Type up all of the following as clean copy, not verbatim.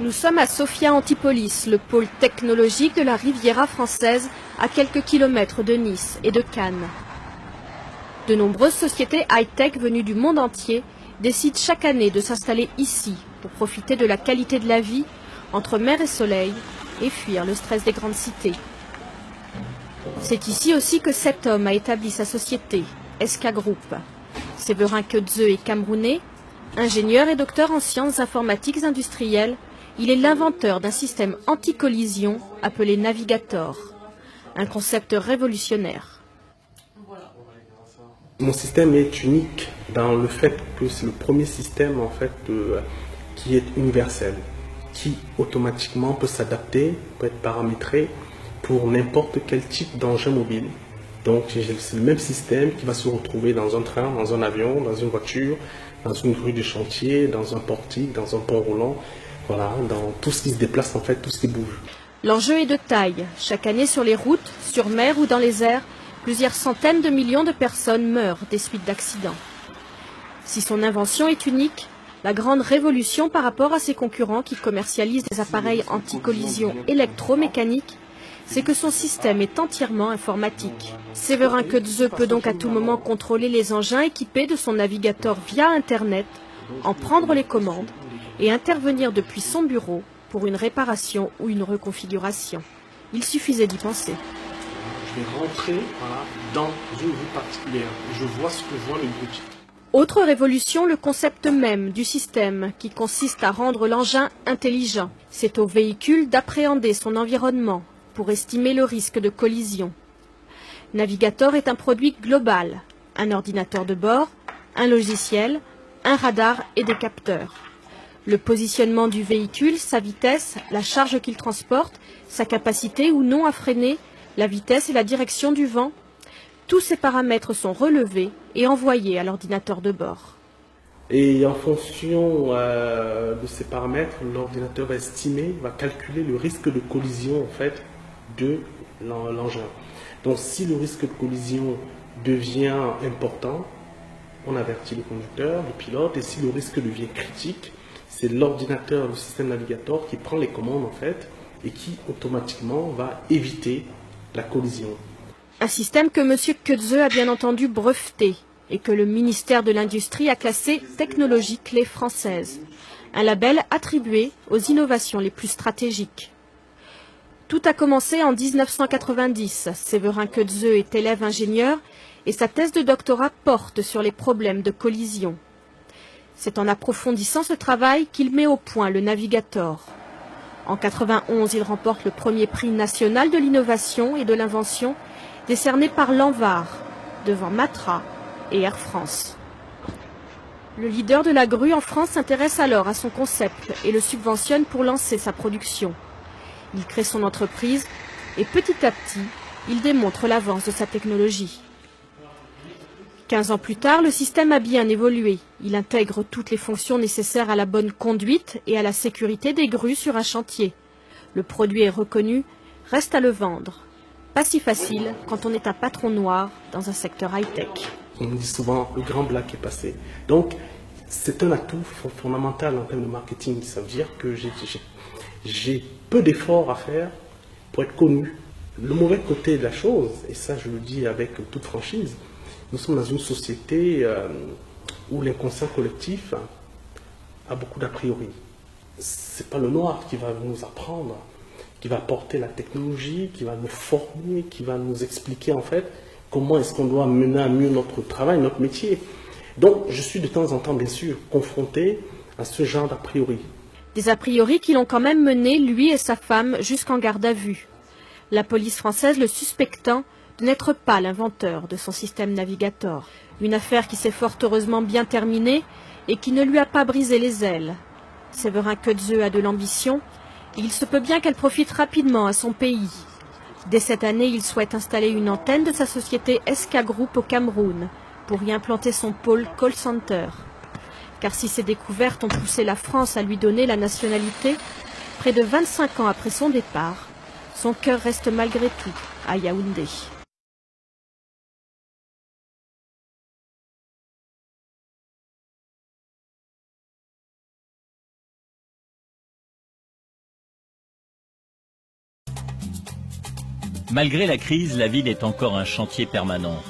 Nous sommes à Sophia Antipolis, le pôle technologique de la Riviera française, à quelques kilomètres de Nice et de Cannes. De nombreuses sociétés high-tech venues du monde entier décident chaque année de s'installer ici pour profiter de la qualité de la vie entre mer et soleil et fuir le stress des grandes cités. C'est ici aussi que cet homme a établi sa société, SK Group. Séverin Keutze est camerounais, ingénieur et docteur en sciences informatiques industrielles. Il est l'inventeur d'un système anti-collision appelé Navigator, un concept révolutionnaire. Mon système est unique dans le fait que c'est le premier système qui est universel, qui automatiquement peut s'adapter, peut être paramétré pour n'importe quel type d'engin mobile. Donc c'est le même système qui va se retrouver dans un train, dans un avion, dans une voiture, dans une grue de chantier, dans un portique, dans un pont roulant. Voilà, dans tout ce qui se déplace en fait, tout ce qui bouge. L'enjeu est de taille. Chaque année sur les routes, sur mer ou dans les airs, plusieurs centaines de millions de personnes meurent des suites d'accidents. Si son invention est unique, la grande révolution par rapport à ses concurrents qui commercialisent des appareils anti-collision électromécaniques, c'est que son système est entièrement informatique. Séverin Keutze peut donc à tout moment contrôler les engins équipés de son navigateur via Internet, en prendre les commandes et intervenir depuis son bureau pour une réparation ou une reconfiguration. Il suffisait d'y penser. Je vais rentrer dans une rue particulière. Je vois ce que voit le bruit. Autre révolution, le concept même du système, qui consiste à rendre l'engin intelligent. C'est au véhicule d'appréhender son environnement pour estimer le risque de collision. Navigator est un produit global, un ordinateur de bord, un logiciel, un radar et des capteurs. Le positionnement du véhicule, sa vitesse, la charge qu'il transporte, sa capacité ou non à freiner, la vitesse et la direction du vent, tous ces paramètres sont relevés et envoyés à l'ordinateur de bord. Et en fonction de ces paramètres, l'ordinateur va estimer, va calculer le risque de collision en fait de l'engin. Donc si le risque de collision devient important, on avertit le conducteur, le pilote, et si le risque devient critique, c'est l'ordinateur, le système Navigator qui prend les commandes en fait et qui automatiquement va éviter la collision. Un système que M. Keutze a bien entendu breveté et que le ministère de l'Industrie a classé technologie clé française, un label attribué aux innovations les plus stratégiques. Tout a commencé en 1990. Séverin Keutze est élève ingénieur et sa thèse de doctorat porte sur les problèmes de collision. C'est en approfondissant ce travail qu'il met au point le Navigator. En 1991, il remporte le premier prix national de l'innovation et de l'invention décerné par l'ANVAR, devant Matra et Air France. Le leader de la grue en France s'intéresse alors à son concept et le subventionne pour lancer sa production. Il crée son entreprise et petit à petit, il démontre l'avance de sa technologie. 15 ans plus tard, le système a bien évolué. Il intègre toutes les fonctions nécessaires à la bonne conduite et à la sécurité des grues sur un chantier. Le produit est reconnu, reste à le vendre. Pas si facile quand on est un patron noir dans un secteur high-tech. On dit souvent le grand black est passé. Donc c'est un atout fondamental en termes de marketing. Ça veut dire que j'ai peu d'efforts à faire pour être connu. Le mauvais côté de la chose, et ça je le dis avec toute franchise, nous sommes dans une société où l'inconscient collectif a beaucoup d'a priori. Ce n'est pas le noir qui va nous apprendre, qui va porter la technologie, qui va nous former, qui va nous expliquer en fait comment est-ce qu'on doit mener à mieux notre travail, notre métier. Donc je suis de temps en temps bien sûr confronté à ce genre d'a priori. Des a priori qui l'ont quand même mené, lui et sa femme, jusqu'en garde à vue. La police française le suspectant de n'être pas l'inventeur de son système Navigator. Une affaire qui s'est fort heureusement bien terminée et qui ne lui a pas brisé les ailes. Séverin Keutze a de l'ambition et il se peut bien qu'elle profite rapidement à son pays. Dès cette année, il souhaite installer une antenne de sa société SK Group au Cameroun pour y implanter son pôle call center. Car si ses découvertes ont poussé la France à lui donner la nationalité, près de 25 ans après son départ, son cœur reste malgré tout à Yaoundé. Malgré la crise, la ville est encore un chantier permanent.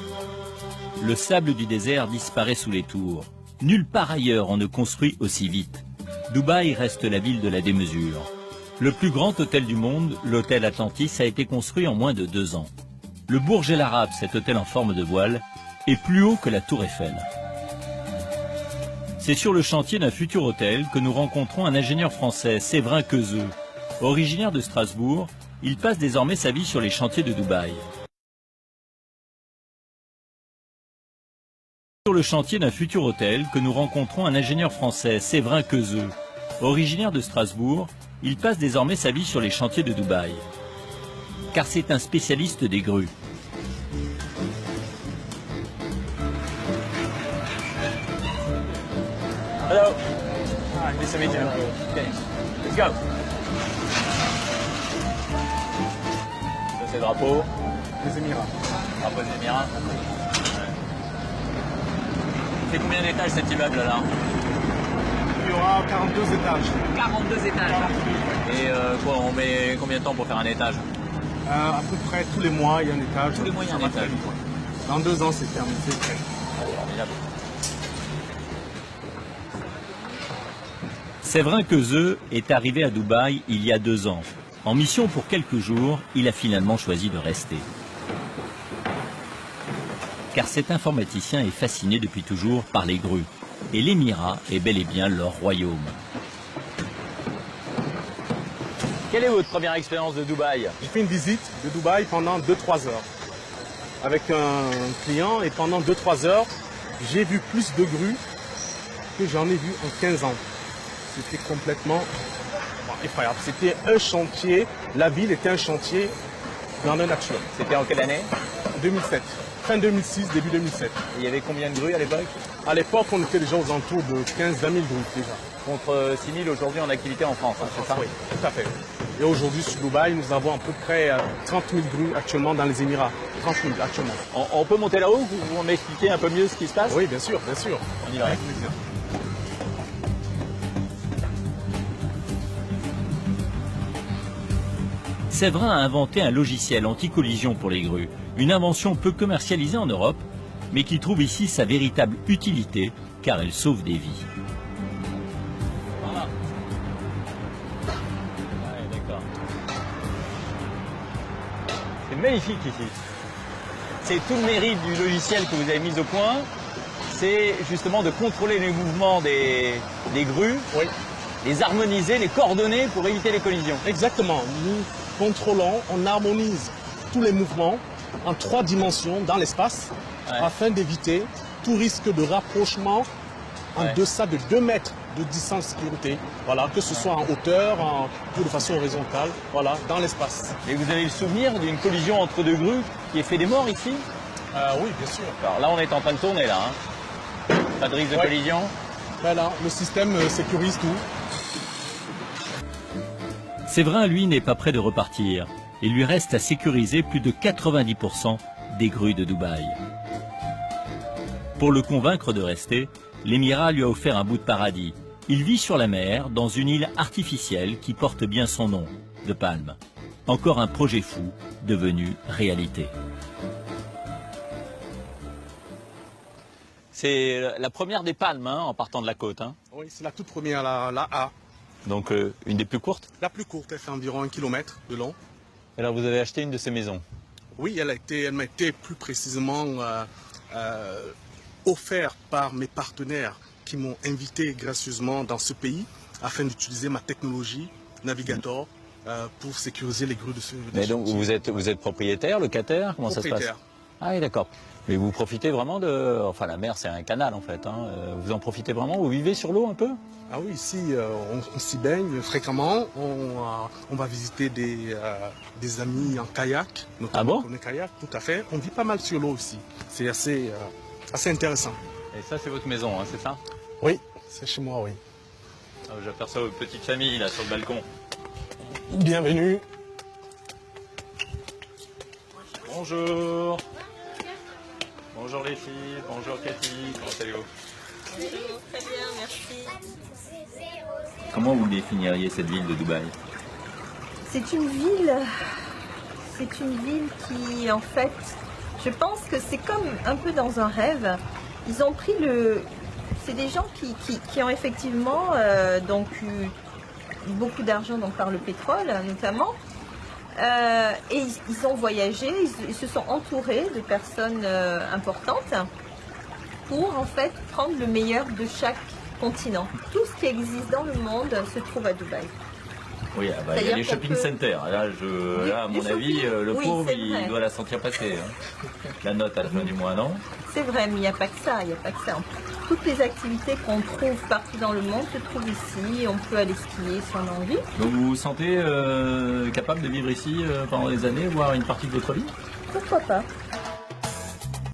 Le sable du désert disparaît sous les tours. Nulle part ailleurs on ne construit aussi vite. Dubaï reste la ville de la démesure. Le plus grand hôtel du monde, l'hôtel Atlantis, a été construit en moins de 2 ans. Le Burj El Arab, cet hôtel en forme de voile, est plus haut que la tour Eiffel. C'est sur le chantier d'un futur hôtel que nous rencontrons un ingénieur français, Séverin Quezeux. Originaire de Strasbourg, il passe désormais sa vie sur les chantiers de Dubaï. Sur le chantier d'un futur hôtel que nous rencontrons un ingénieur français, Séverin Quezeux. Originaire de Strasbourg, il passe désormais sa vie sur les chantiers de Dubaï. Car c'est un spécialiste des grues. Hello. Hi, nice to meet you. Okay, let's go. Ça c'est le drapeau. Les Émirats. Drapeau des Émirats. C'est combien d'étages cet immeuble là? Il y aura 42 étages. 42 étages. Et quoi, on met combien de temps pour faire un étage? À peu près tous les mois, il y a un étage. Tous les mois, il y a un étage. Dans 2 ans, c'est terminé. C'est prêt. Formidable. Séverin Quezeux est arrivé à Dubaï il y a 2 ans. En mission pour quelques jours, il a finalement choisi de rester. Car cet informaticien est fasciné depuis toujours par les grues. Et l'Émirat est bel et bien leur royaume. Quelle est votre première expérience de Dubaï? J'ai fait une visite de Dubaï pendant 2-3 heures avec un client et pendant 2-3 heures, j'ai vu plus de grues que j'en ai vu en 15 ans. C'était complètement effroyable. C'était un chantier, la ville était un chantier grandeur nature. C'était en quelle année? 2007, fin 2006, début 2007. Et il y avait combien de grues à l'époque? À l'époque, on était déjà aux alentours de 15-20 000 grues déjà. Contre 6 000 aujourd'hui en activité en France, hein, c'est ça? Oui, tout à fait. Et aujourd'hui, sur Dubaï, nous avons à peu près 30 000 grues actuellement dans les Émirats. 30 000 actuellement. On peut monter là-haut? Vous m'expliquez un peu mieux ce qui se passe? Oui, bien sûr, bien sûr. On y va. Avec plaisir. Séverin a inventé un logiciel anti-collision pour les grues. Une invention peu commercialisée en Europe, mais qui trouve ici sa véritable utilité, car elle sauve des vies. Voilà. Ouais, d'accord. C'est magnifique ici. C'est tout le mérite du logiciel que vous avez mis au point. C'est justement de contrôler les mouvements des grues, Oui, les harmoniser, les coordonner pour éviter les collisions. exactement. Nous contrôlons, on harmonise tous les mouvements en 3 dimensions dans l'espace afin d'éviter tout risque de rapprochement en deçà de 2 mètres de distance de sécurité. Voilà, que ce soit en hauteur ou de façon horizontale, voilà, dans l'espace. Et vous avez le souvenir d'une collision entre 2 grues qui ait fait des morts ici? Oui, bien sûr. Alors là, on est en train de tourner là. Hein. Pas de risque de collision? Voilà, le système sécurise tout. Séverin, lui, n'est pas prêt de repartir. Il lui reste à sécuriser plus de 90% des grues de Dubaï. Pour le convaincre de rester, l'Émirat lui a offert un bout de paradis. Il vit sur la mer, dans une île artificielle qui porte bien son nom, de Palme. Encore un projet fou, devenu réalité. C'est la première des palmes hein, en partant de la côte. Hein. Oui, c'est la toute première, la A. Donc une des plus courtes. La plus courte, elle fait environ 1 km de long. Alors vous avez acheté une de ces maisons? Oui, elle m'a été plus précisément offerte par mes partenaires qui m'ont invité gracieusement dans ce pays afin d'utiliser ma technologie Navigator pour sécuriser les grues de ce Mais donc vous êtes propriétaire, locataire? Comment ça se passe? Ah oui, d'accord. Mais vous profitez vraiment de... Enfin, la mer, c'est un canal, en fait. Hein. Vous en profitez vraiment? Vous vivez sur l'eau un peu? Ah oui, ici, on s'y baigne fréquemment. On va visiter des amis en kayak. Ah bon? On est kayak, tout à fait. On vit pas mal sur l'eau ici. C'est assez intéressant. Et ça, c'est votre maison, hein, c'est ça? Oui, c'est chez moi, oui. Ah, j'aperçois votre petite famille, là, sur le balcon. Bienvenue. Bonjour. Bonjour les filles, bonjour Cathy, comment allez-vous? Bonjour, très bien, merci. Comment vous définiriez cette ville de Dubaï? C'est une ville c'est une ville qui, en fait, je pense que c'est comme un peu dans un rêve. Ils ont pris c'est des gens qui ont effectivement donc eu beaucoup d'argent donc par le pétrole notamment. Et ils ont voyagé, ils se sont entourés de personnes importantes pour en fait prendre le meilleur de chaque continent. Tout ce qui existe dans le monde se trouve à Dubaï. Oui, il y a les shopping centers. Là, à mon avis, le pauvre, il doit la sentir passer. Hein. La note à la fin du mois, non? C'est vrai, mais il n'y a pas que ça. Toutes les activités qu'on trouve partout dans le monde se trouvent ici. On peut aller skier si on a envie. Donc vous vous sentez capable de vivre ici pendant des années, voire une partie de votre vie? Pourquoi pas?